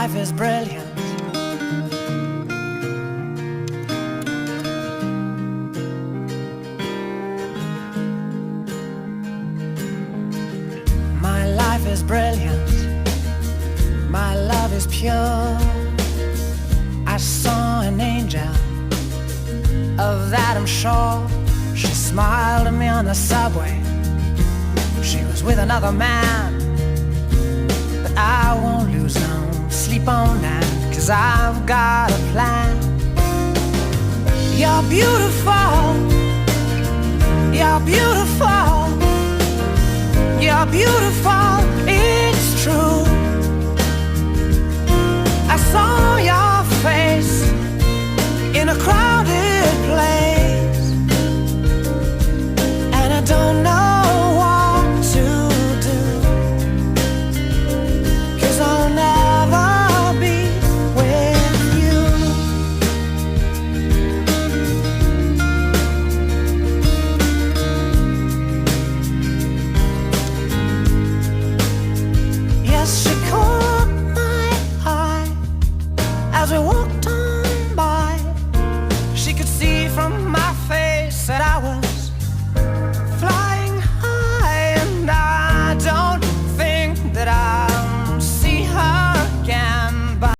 life is brilliant. My life is brilliant. My love is pure. I saw an angel, of that I'm sure. She smiled at me on the subway. She was with another man, but I won't lose no sleep on that, 'cause I've got a plan. You're beautiful. You're beautiful. You're beautiful, it's true.